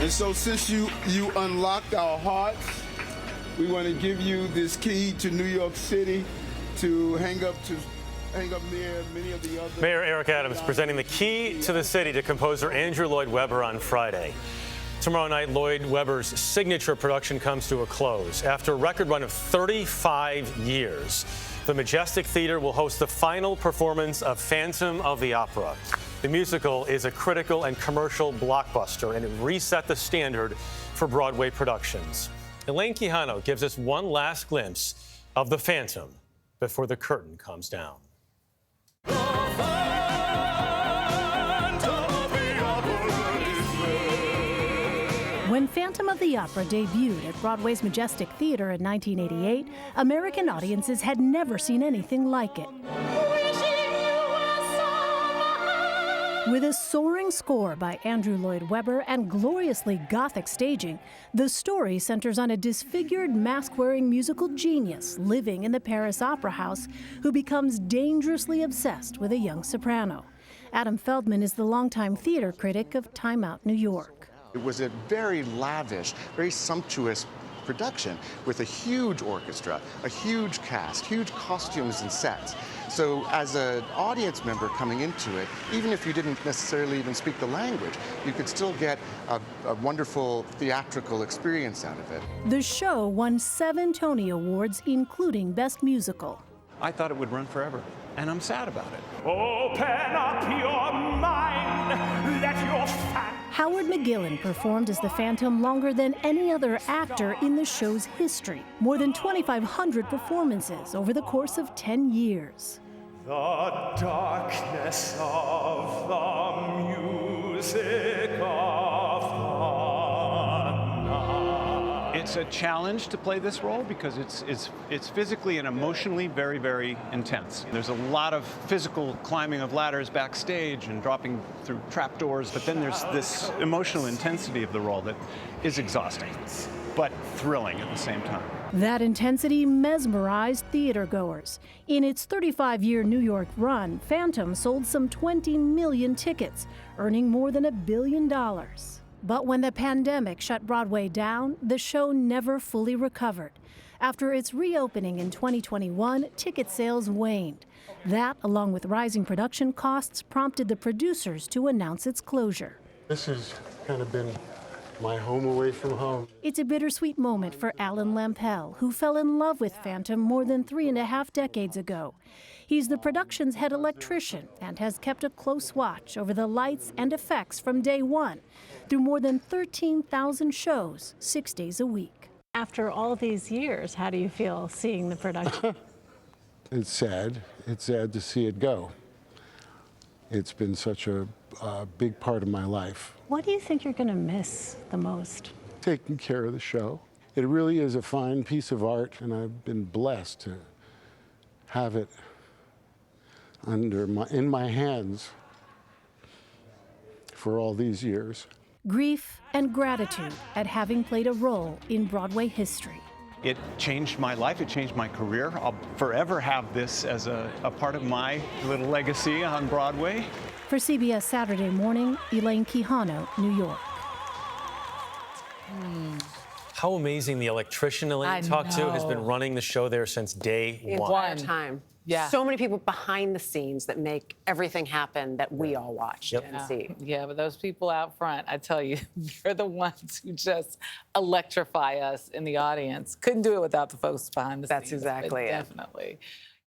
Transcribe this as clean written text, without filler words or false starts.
And so since you unlocked our hearts, we want to give you this key to New York City to hang up near many of the other... Mayor Eric Adams presenting the key to the city to composer Andrew Lloyd Webber on Friday. Tomorrow night, Lloyd Webber's signature production comes to a close. After a record run of 35 years, the Majestic Theater will host the final performance of Phantom of the Opera. The musical is a critical and commercial blockbuster, and it reset the standard for Broadway productions. Elaine Quijano gives us one last glimpse of the Phantom before the curtain comes down. When Phantom of the Opera debuted at Broadway's Majestic Theater in 1988, American audiences had never seen anything like it. With a soaring score by Andrew Lloyd Webber and gloriously Gothic staging, the story centers on a disfigured, mask-wearing musical genius living in the Paris Opera House who becomes dangerously obsessed with a young soprano. Adam Feldman is the longtime theater critic of Time Out New York. It was a very lavish, very sumptuous production with a huge orchestra, a huge cast, huge costumes and sets. So as an audience member coming into it, even if you didn't necessarily even speak the language, you could still get a wonderful theatrical experience out of it. The show won 7 Tony Awards, including Best Musical. I thought it would run forever, and I'm sad about it. Open up your mind, let your Howard McGillin performed as the Phantom longer than any other actor in the show's history. More than 2,500 performances over the course of 10 years. The darkness of the music of the night. It's a challenge to play this role because it's physically and emotionally very, very intense. There's a lot of physical climbing of ladders backstage and dropping through trapdoors, but then there's this emotional intensity of the role that is exhausting, but thrilling at the same time. That intensity mesmerized theatergoers. In its 35-year New York run, Phantom sold some 20 million tickets, earning more than $1 billion. But when the pandemic shut Broadway down, the show never fully recovered. After its reopening in 2021, ticket sales waned. That, along with rising production costs, prompted the producers to announce its closure. This has kind of been my home away from home. It's a bittersweet moment for Alan Lampell, who fell in love with Phantom more than 3.5 decades ago. He's the production's head electrician and has kept a close watch over the lights and effects from day one, through more than 13,000 shows, 6 days a week. After all these years, how do you feel seeing the production? It's sad. It's sad to see it go. It's been such a big part of my life. What do you think you're going to miss the most? Taking care of the show. It really is a fine piece of art, and I've been blessed to have it in my hands for all these years. Grief and gratitude at having played a role in Broadway history. It changed my life, it changed my career. I'll forever have this as a part of my little legacy on Broadway. For CBS Saturday Morning, Elaine Quijano, New York. How amazing the electrician Elaine talked to has been running the show there since day one. Entire time. Yeah. So many people behind the scenes that make everything happen that we all watch and see. Yeah, but those people out front, I tell you, they're the ones who just electrify us in the audience. Couldn't do it without the folks behind the scenes. That's exactly it. Definitely.